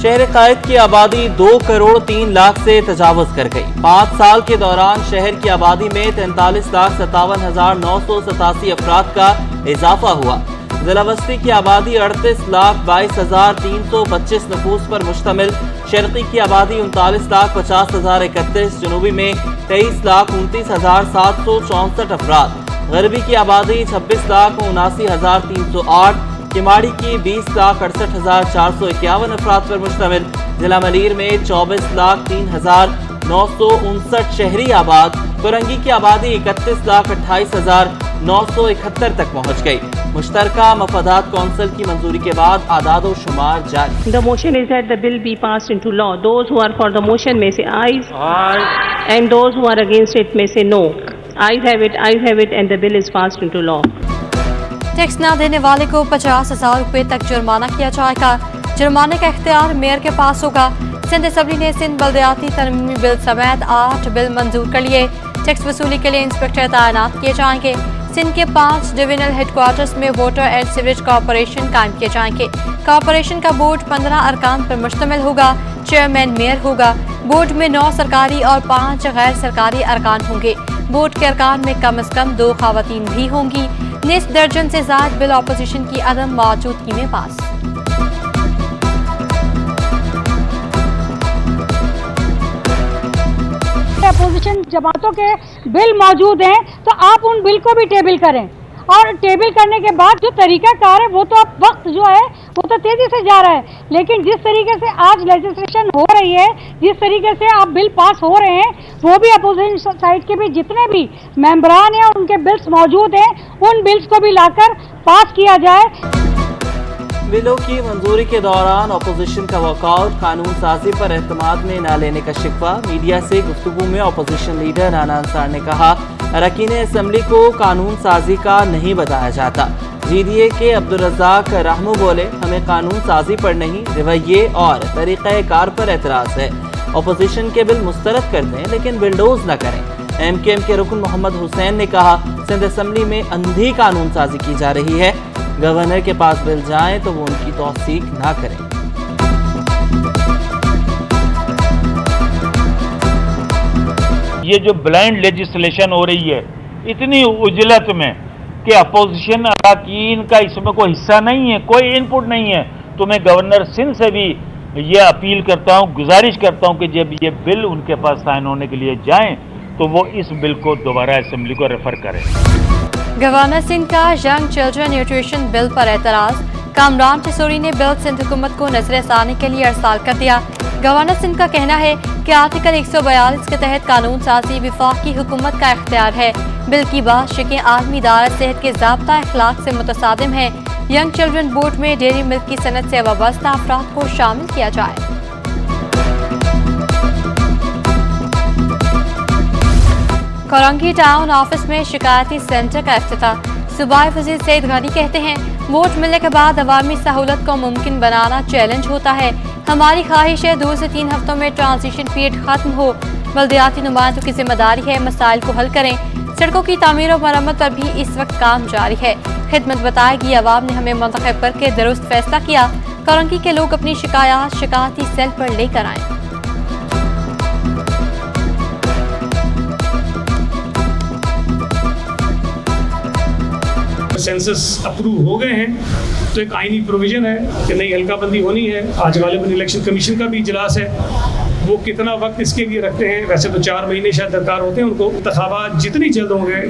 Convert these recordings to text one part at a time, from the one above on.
شہر قائد کی آبادی 2 کروڑ 3 لاکھ سے تجاوز کر گئی۔ 5 سال کے دوران شہر کی آبادی میں 43,57,987 افراد کا اضافہ ہوا۔ ضلع وسطی کی آبادی 38,22,325 نفوس پر مشتمل، شرقی کی آبادی 39,50,031، جنوبی میں 23,29,764 افراد، غربی کی آبادی 26,79,308، کماڑی کی 20,68,451 افراد پر مشتمل، ضلع ملیر میں 24,03,959 شہری آباد، کورنگی کی آبادی 31,28,971 تک پہنچ گئی۔ مشترکہ مفادات کونسل کی منظوری کے بعد اعداد و شمار جاری۔ The motion is that the bill be passed into law. Those who are for the motion may say ayes. Aye. And those who are against it may say no. Ayes have it, and the bill is passed into law. Tax نہ دینے والے کو 50,000 روپے تک جرمانہ کیا جائے گا۔ جرمانے کا اختیار میئر کے پاس ہوگا۔ سندھ اسمبلی نے سندھ بلدیاتی ترمیمی بل سمیت 8 بل منظور کر لیے۔ ٹیکس وصولی کے لیے انسپکٹر تعینات کیے جائیں گے۔ سندھ کے 5 ڈویژنل ہیڈ کوارٹرز میں واٹر اینڈ سیوریج کارپوریشن قائم کیے جائیں گے۔ کارپوریشن کا بورڈ 15 ارکان پر مشتمل ہوگا۔ چیئرمین میئر ہوگا۔ بورڈ میں 9 سرکاری اور 5 غیر سرکاری ارکان ہوں گے۔ بورڈ کے ارکان میں کم از کم 2 خواتین بھی ہوں گی۔ نصف درجن سے زائد بل اپوزیشن کی عدم موجودگی میں پاس۔ اپوزیشن جماعتوں کے بل موجود ہیں تو آپ ان بل کو بھی ٹیبل کریں، اور ٹیبل کرنے کے بعد جو طریقہ کار ہے وہ تو اب وقت جو ہے وہ تو تیزی سے جا رہا ہے، لیکن جس طریقے سے آج لیجسلیشن ہو رہی ہے، جس طریقے سے آپ بل پاس ہو رہے ہیں، وہ بھی اپوزیشن سائڈ کے بھی جتنے بھی ممبران ہیں ان کے بلز موجود ہیں، ان بلز کو بھی لا کر پاس کیا جائے۔ بلوں کی منظوری کے دوران اپوزیشن کا واک آؤٹ، قانون سازی پر اعتماد میں نہ لینے کا شکوہ۔ میڈیا سے گفتگو میں اپوزیشن لیڈر رانا انصار نے کہا، اراکین اسمبلی کو قانون سازی کا نہیں بتایا جاتا۔ GDA کے عبدالرزاق رحمو بولے، ہمیں قانون سازی پر نہیں، رویے اور طریقہ کار پر اعتراض ہے۔ اپوزیشن کے بل مسترد کر دیں لیکن بلڈوز نہ کریں۔ MKM کے رکن محمد حسین نے کہا، سندھ اسمبلی میں اندھی قانون سازی کی جا رہی ہے، گورنر کے پاس بل جائیں تو وہ ان کی توثیق نہ کریں۔ یہ جو بلائنڈ لیجسلیشن ہو رہی ہے اتنی عجلت میں کہ اپوزیشن اراکین کا اس میں کوئی حصہ نہیں ہے، کوئی انپٹ نہیں ہے، تو میں گورنر سندھ سے بھی یہ اپیل کرتا ہوں، گزارش کرتا ہوں کہ جب یہ بل ان کے پاس سائن ہونے کے لیے جائیں تو وہ اس بل کو دوبارہ اسمبلی کو ریفر کریں۔ گورنر سندھ کا ینگ چلڈرن نیوٹریشن بل پر اعتراض۔ کامران ٹسوری نے بل سندھ حکومت کو نظر ثانی کے لیے ارسال کر دیا۔ گورنر سندھ کا کہنا ہے کہ آرٹیکل 142 کے تحت قانون سازی وفاقی حکومت کا اختیار ہے۔ بل کی بعض شقیں عالمی ادارہ صحت کے ضابطہ اخلاق سے متصادم ہیں۔ ینگ چلڈرن بورڈ میں ڈیری ملک کی صنعت سے وابستہ افراد کو شامل کیا جائے۔ کورنگی ٹاؤن آفس میں شکایتی سینٹر کا افتتاح۔ صوبائی وزیر سعید غنی کہتے ہیں، ووٹ ملنے کے بعد عوامی سہولت کو ممکن بنانا چیلنج ہوتا ہے۔ ہماری خواہش ہے 2 سے 3 ہفتوں میں ٹرانزیشن پیریڈ ختم ہو۔ بلدیاتی نمائندوں کی ذمہ داری ہے مسائل کو حل کریں۔ سڑکوں کی تعمیر و مرمت پر بھی اس وقت کام جاری ہے۔ خدمت بتائے گی، عوام نے ہمیں منتخب کر کے درست فیصلہ کیا۔ کورنگی کے لوگ اپنی شکایات شکایتی سیل پر لے کر آئیں۔ سینسس اپروو ہو گئے ہیں تو ایک آئینی پروویژن ہے کہ نئی حلقہ بندی ہونی ہے۔ آج غالباً الیکشن کمیشن کا بھی اجلاس ہے، وہ کتنا وقت اس کے لیے رکھتے ہیں، ویسے تو 4 مہینے شاید درکار ہوتے ہیں ان کو۔ انتخابات جتنی جلد ہوں گے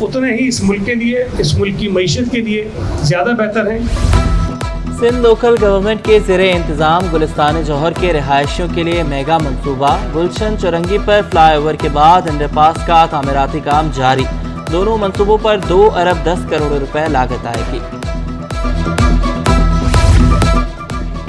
اتنے ہی اس ملک کے لیے، اس ملک کی معیشت کے لیے زیادہ بہتر ہیں۔ سندھ لوکل گورنمنٹ کے زیر انتظام گلستان جوہر کے رہائشیوں کے لیے میگا منصوبہ۔ گلشن چورنگی پر فلائی اوور کے بعد انڈر پاس کا تعمیراتی کام جاری۔ دونوں منصوبوں پر 2 ارب 10 کروڑ روپے لاگت آئے گی۔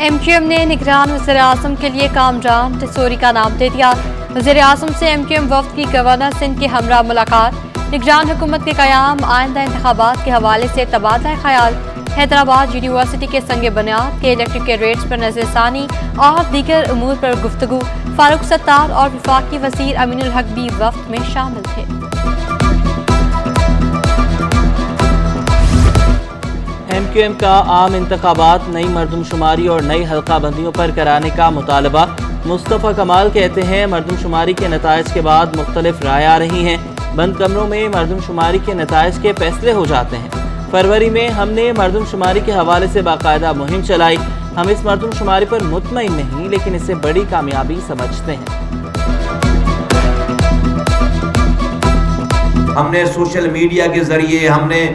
MQM نے نگران وزیر اعظم کے لیے کامران ٹسوری کا نام دے دیا۔ وزیر اعظم سے MQM وفد کی گورنر سندھ کے ہمراہ ملاقات۔ نگران حکومت کے قیام، آئندہ انتخابات کے حوالے سے تبادلہ خیال۔ حیدرآباد یونیورسٹی کے سنگ بنیاد کے الیکٹرک کے ریٹس پر نظر ثانی اور دیگر امور پر گفتگو۔ فاروق ستار اور وفاقی وزیر امین الحق بھی وفد میں شامل تھے۔ MQM का आम इंतखाबात, नई मरदमशुमारी और नई हल्का बंदियों पर कराने का मुतालबा। मुस्तफ़ा कमाल कहते हैं मरदमशुमारी के नताइज के बाद मुख्तलिफ राय आ रही हैं। बंद कमरों में मरदमशुमारी के नताइज के फैसले हो जाते हैं। फरवरी में हमने मरदमशुमारी के हवाले से बाकायदा मुहिम चलाई। हम इस मरदमशुमारी पर मुतमईन नहीं, लेकिन इसे बड़ी कामयाबी समझते हैं। हमने सोशल मीडिया के जरिए, हमने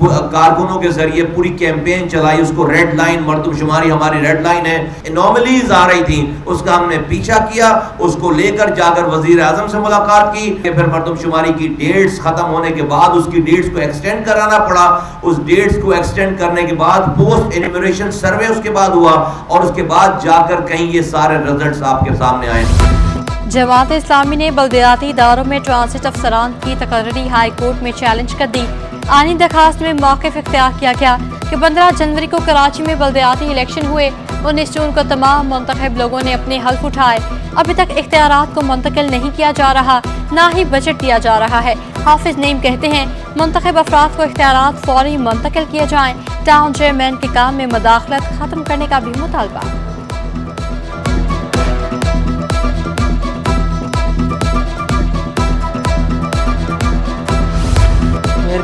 कारकुनों के जरिए पूरी कैंपेन चलाई, उसको रेड लाइन, मरदमशुमारी हमारी रेड लाइन है, एनोमलीज आ रही थी, उसका हमने पीछा किया, उसको लेकर जाकर वजीर आजम से मुलाकात की। फिर मरदमशुमारी की डेट्स खत्म होने के बाद उसकी डेट्स को एक्सटेंड कराना पड़ा। उस डेट्स को एक्सटेंड करने के बाद पोस्ट एन्यूमरेशन सर्वे उसके बाद हुआ और उसके बाद जाकर कहीं ये सारे रिजल्ट्स आपके सामने आए। जमात इस्लामी ने बल्दियाती इदारों में ट्रांसिट अफसरान की तकर्री हाई कोर्ट में चैलेंज कर दी। आनी दरखास्त में मौक़िफ़ इख्तियार किया गया कि 15 जनवरी को कराची में बल्दियाती इलेक्शन हुए। 19 जून को तमाम मुंतखब लोगों ने अपने हल्फ उठाए। अभी तक इख्तियारात को मुंतकिल नहीं किया जा रहा, ना ही बजट दिया जा रहा है। हाफिज नईम कहते हैं मुंतखब अफराद को इख्तियारात फौरी मुंतकिल किए जाएँ। टाउन चेयरमैन के काम में मुदाखलत ख़त्म करने का भी मुतालबा।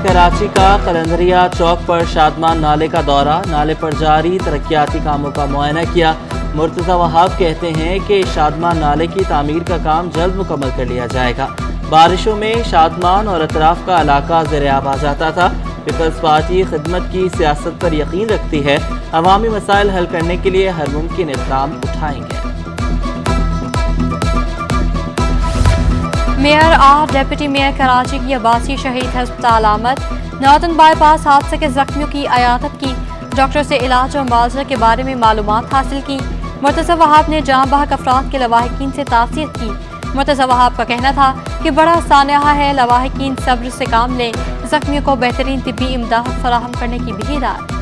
कराची का कलंदरिया चौक पर शादमान नाले का दौरा, नाले पर जारी तरक्याती कामों का मुआयना किया। मुर्तज़ा वहाब कहते हैं कि शादमान नाले की तामीर का काम जल्द मुकम्मल कर लिया जाएगा। बारिशों में शादमान और अतराफ का इलाका ज़ेर-ए-आब आ जाता था। पीपल्स पार्टी खिदमत की सियासत पर यकीन रखती है, अवामी मसाइल हल करने के लिए हर मुमकिन इक़दाम उठाएंगे। मेयर और डिप्टी मेयर कराची की अब्बासी शहीद हस्पताल आमद। नॉर्दर्न बाईपास हादसे के जख्मियों की इयादत की। डॉक्टर से इलाज और मुआवजा के बारे में मालूमात हासिल की। मुर्तज़ा वहाब ने जहां बहक अफराद के लवाहिकीन से तासीर की। मुर्तज़ा वहाब का कहना था कि बड़ा सानहा है, लवाहिकीन सब्र से काम लें। जख्मियों को बेहतरीन तिब्बी इमदाद फराहम करने की भी हिदायत।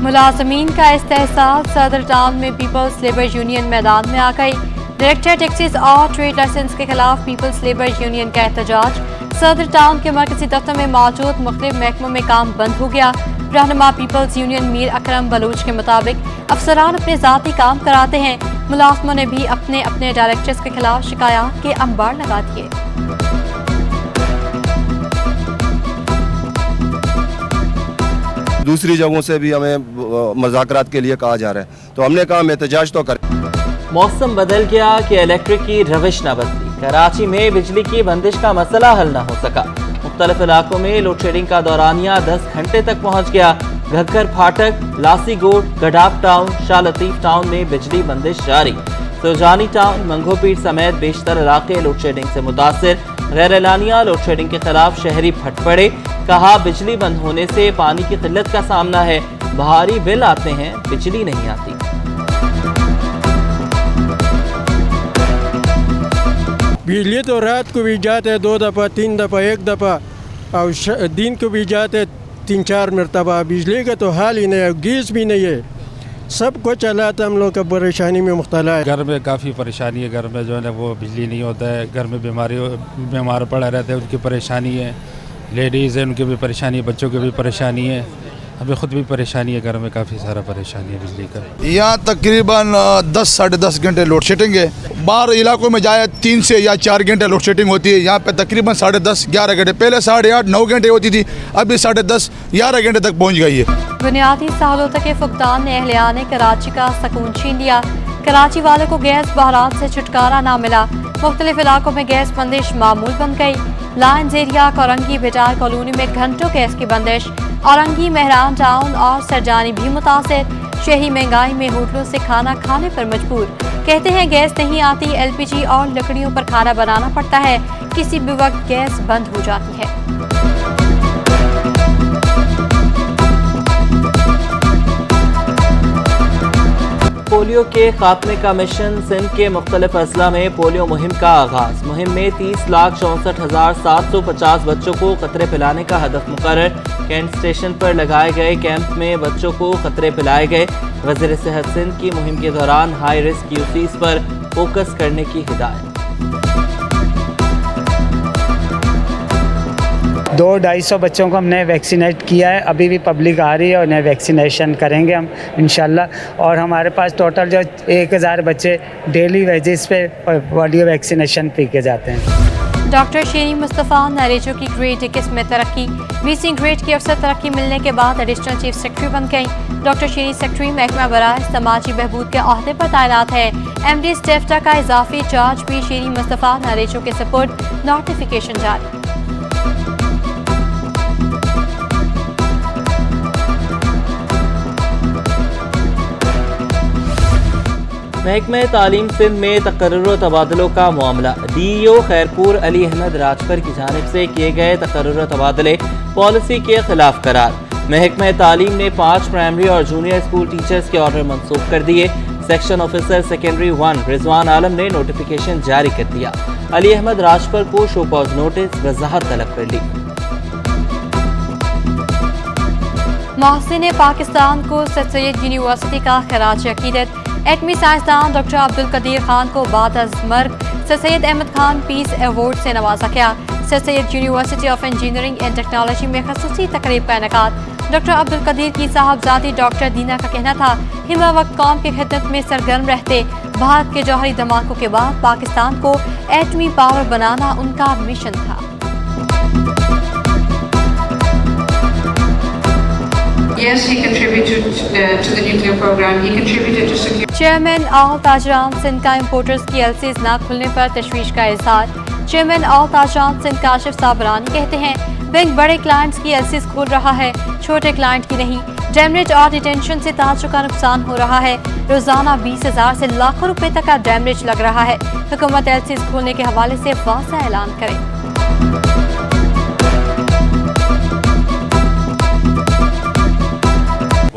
मुलाजमीन का इस्तेहसाल, सदर टाउन में पीपल्स लेबर यूनियन मैदान में आ गई। डायरेक्टर टैक्सेस और ट्रेड लाइसेंस के खिलाफ पीपल्स लेबर यूनियन का एहतजाज। सदर टाउन के मरकजी दफ्तर में मौजूद मुख्तलिफ महकमों में काम बंद हो गया। रहनुमा पीपल्स यूनियन मीर अकरम बलूच के मुताबिक अफसरान अपने ज़ाती काम कराते हैं। मुलाजमों ने भी अपने अपने डायरेक्टर्स के खिलाफ शिकायत के अंबार लगा दिए। दूसरी जगहों से भी हमें मुज़ाकरात के लिए कहा जा रहा है, तो हमने कहा एहतजाज तो करें। मौसम बदल गया कि इलेक्ट्रिक की रविश न बदली। कराची में बिजली की बंदिश का मसला हल न हो सका। मुख्तलिफ इलाकों में लोड शेडिंग का दौरानिया 10 घंटे तक पहुँच गया। घग्गर फाटक, लासी गोट, गडाप टाउन, शाह लतीफ टाउन में बिजली बंदिश जारी। सुजानी टाउन, मंगोपीर समेत बेशतर इलाके लोड शेडिंग से मुतासिर। गैर एलानिया लोड शेडिंग के खिलाफ शहरी फट पड़े। कहा बिजली बंद होने से पानी की किल्लत का सामना है, भारी बिल आते हैं, बिजली नहीं आती। बिजली तो रात को भी जाते हैं 2 दफ़ा 3 दफ़ा 1 दफ़ा, और दिन को भी जाते 3-4 मरतबा। बिजली का तो हाल ही नहीं है, गैस भी नहीं है, सब कुछ चलाता हम लोग का परेशानी में मुब्तला है। घर में काफ़ी परेशानी है, घर में जो है ना वो बिजली नहीं होता है, घर में बीमार पड़ा रहते हैं, उनकी परेशानी है। लेडीज़ हैं उनकी भी परेशानी है, बच्चों की भी परेशानी है, हमें ख़ुद भी परेशानी है, घर में काफ़ी सारा परेशानी है बिजली का। यहाँ तकरीबन 10 साढ़े 10 घंटे लोड शेडिंग है। बाहर इलाकों में जाए 3 से या 4 घंटे लोड शेडिंग होती है, यहाँ पे तकरीबन 10:30-11 घंटे, पहले 8:30-9 घंटे होती थी, अभी 10:30-11 घंटे तक पहुँच गई है। बुनियादी सहूलतों के फुकदान ने अहलियाने कराची का सुकून छीन लिया। कराची वालों को गैस बहरान से छुटकारा ना मिला। मुख्तलिफ इलाकों में गैस बंदिश मामूल बन गई। लायंस एरिया, कोरंगी, बेटार कॉलोनी में घंटों गैस की बंदिश। औरंगी, मेहरान टाउन और सरजानी भी मुतासिर। शहरी महंगाई में होटलों से खाना खाने पर मजबूर। कहते हैं गैस नहीं आती, LPG और लकड़ियों पर खाना बनाना पड़ता है, किसी भी वक्त गैस बंद हो जाती है। पोलियो के खात्मे का मिशन। सिंध के मुख्तलिफ अजला में पोलियो मुहिम का आगाज। मुहिम में 30,64,750 बच्चों को कतरे पिलाने का हदफ मुकर्रर। कैंट स्टेशन पर लगाए गए कैंप में बच्चों को कतरे पिलाए गए। वज़ीर सेहत सिंध की मुहिम के दौरान हाई रिस्क यूसीज पर फोकस करने की हिदायत। 200-250 बच्चों को हमने वैक्सीनेट किया है, अभी भी पब्लिक आ रही है और उन्हें वैक्सीनेशन करेंगे हम इंशाल्लाह। और हमारे पास टोटल जो 1000 बच्चे डेली बेसिस पे पोलियो वैक्सीनेशन पी के जाते हैं। डॉक्टर शेरी मुस्तफ़ा नरेजो की ग्रेड 21 में तरक्की, बीसी ग्रेड की अफसर तरक्की मिलने के बाद एडिशनल चीफ सेक्रेटरी बन गई। डॉक्टर शेरी सेक्रेटरी महकमा बराए समाजी बहबूद के अहदे पर तैनात है। MD स्टेफ्टा का इजाफी चार्ज भी शेरी मुस्तफ़ा नरेजो के सपोर्ट, नोटिफिकेशन जारी। महकमे तालीम सिंध में तकर्रुर तबादलों का मामला। DEO खैरपुर अली अहमद राजपर की जानिब से किए गए तकर्रुर तबादले पॉलिसी के खिलाफ करार। महकमे तालीम ने 5 प्राइमरी और जूनियर स्कूल टीचर्स के ऑर्डर मंसूख कर दिए। सेक्शन ऑफिसर सेकेंडरी 1 रिजवान आलम ने नोटिफिकेशन जारी कर दिया। अली अहमद राजपर को शो कॉज नोटिस वजाहत तलब कर ली। मोहसिन पाकिस्तान को सर सैयद यूनिवर्सिटी का खराज अकीदत। एटमी साइंसदान डॉक्टर अब्दुल कदीर खान को बाद अज मर्ग sir Syed Ahmed Khan peace award से नवाजा गया। Sir Syed university of engineering and technology में खसूसी तकरीब का इनेकाद। डॉक्टर अब्दुल कदीर की साहबजादी डॉक्टर दीना का कहना था, हिमा वक्त कौम की खिदमत में सरगर्म रहते। भारत के जौहरी धमाकों के बाद पाकिस्तान को एटमी पावर बनाना उनका मिशन था। Yes, he contributed to the nuclear program. He contributed to secure. Chairman आल ताजरान सिंध का इम्पोर्टर्स की एलसीज न खुलने पर तशवीश का इजहार। चेयरमैन आल ताजरान सिंध काशिफ साबरानी कहते हैं, बैंक बड़े क्लाइंट्स की एलसीज खोल रहा है, छोटे क्लाइंट की नहीं। डैमेज और डिटेंशन से ताजरों का नुकसान हो रहा है। रोजाना 20,000 से लाखों रुपए तक का डैमेज लग रहा है। हुकूमत एलसीज खोलने के हवाले से वाज़ेह ऐलान करे।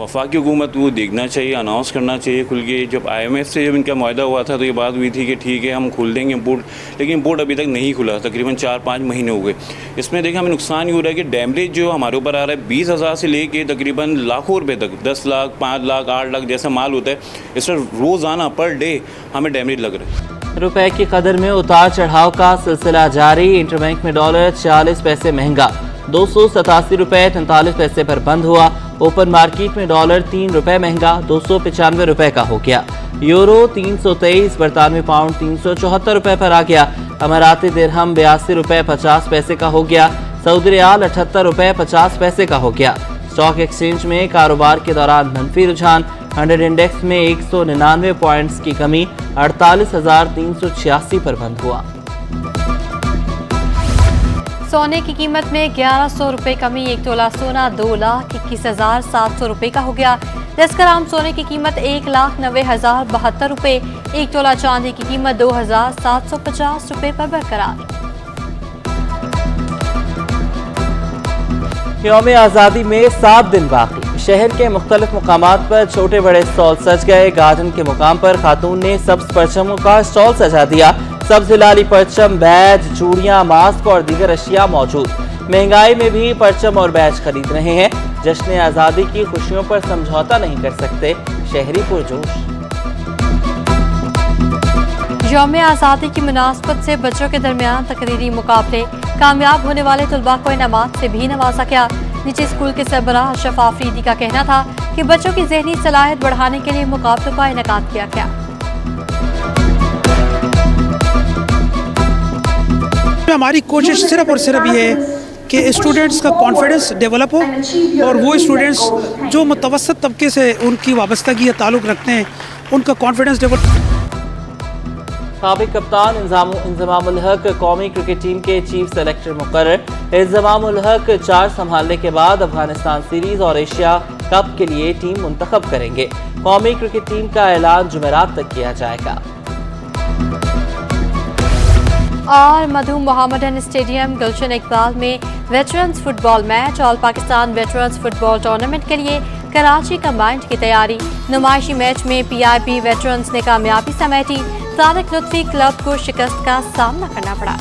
वफाकी हुकूमत को देखना चाहिए, अनाउंस करना चाहिए खुल के। जब IMF से जब इनका मुआहदा हुआ था तो ये बात हुई थी कि ठीक है हम खोल देंगे इम्पोर्ट, लेकिन इम्पोर्ट अभी तक नहीं खुला। तकरीबन 4-5 महीने हो गए। इसमें देखिए हमें नुकसान ये हो रहा है कि डैमेज जो हमारे ऊपर आ रहा है 20,000 से लेके तकरीबन लाखों रुपये तक, 10 लाख, 5 लाख, 8 लाख जैसा माल होता है, इस पर रोज़ाना पर डे हमें डैमेज लग रहा है। रुपए की कदर में उतार चढ़ाव का सिलसिला जारी। इंटरबैंक में डॉलर 40 पैसे महंगा, 287 रुपये 43 पैसे पर बंद हुआ। ओपन मार्केट में डॉलर 3 रुपये महंगा, 295 रुपये का हो गया। यूरो 323, बरतानवी पाउंड 374 रुपये पर आ गया। अमाराती दिरहम 82 रुपये 50 पैसे का हो गया। सऊदी रियाल 78 रुपये 50 पैसे का हो गया। स्टॉक एक्सचेंज में कारोबार के दौरान मनफी रुझान। 100 इंडेक्स में 199 पॉइंट्स की कमी, 48,386 पर बंद हुआ। सोने की कीमत में 1100 रुपये कमी, 1 तोला सोना 2,21,700 रुपये का हो गया। 10 ग्राम सोने की कीमत 1,90,072 रुपये, 1 तोला चांदी की कीमत 2,750 रुपये पर बरकरार। यौम आज़ादी में 7 दिन बाकी। शहर के मुख्तलिफ मुकामात पर छोटे बड़े स्टॉल सज गए। गार्डन के मुकाम पर खातून ने सब्ज परचमों का स्टॉल सजा दिया। सब्ज हिलाली परचम, बैज, चूड़ियां, मास्क और दीगर अशिया मौजूद। महंगाई में भी परचम और बैज खरीद रहे हैं। जश्न आज़ादी की खुशियों पर समझौता नहीं कर सकते, शहरी पुरजोश। यौम आज़ादी की मुनासबत से बच्चों के दरमियान तकरीरी मुकाबले। कामयाब होने वाले तुलबा को इनामात से भी नवाजा गया। निजी स्कूल के सरबराह अशरफ आफरीदी का कहना था कि बच्चों की ज़हनी सलाहियत बढ़ाने के लिए मुकाबलों का इनेकाद किया गया। हमारी कोशिश सिर्फ और सिर्फ ये है कि स्टूडेंट्स का कॉन्फिडेंस डेवलप हो और वो स्टूडेंट्स जो मुतवसत तबके से उनकी वाबस्तगी या ताल्लुक़ रखते हैं उनका कॉन्फिडेंस डेवलप। साबिक कप्तान इंज़माम उल हक कौमी क्रिकेट टीम के चीफ सेलेक्टर मुकर्रर। इंज़माम उल हक 4 संभालने के बाद अफगानिस्तान सीरीज और एशिया कप के लिए टीम मुंतखब करेंगे। कौमी क्रिकेट टीम का ऐलान जुमेरात तक किया जाएगा। और मधु मोहम्मदन स्टेडियम गुलशन इकबाल में veterans football match. All Pakistan veterans football tournament के लिए कराची कंबाइंड की तैयारी। नुमाइशी मैच में PIP वेटरन्स ने कामयाबी समेटी। तारिक लुत्फी क्लब को शिकस्त का सामना करना पड़ा।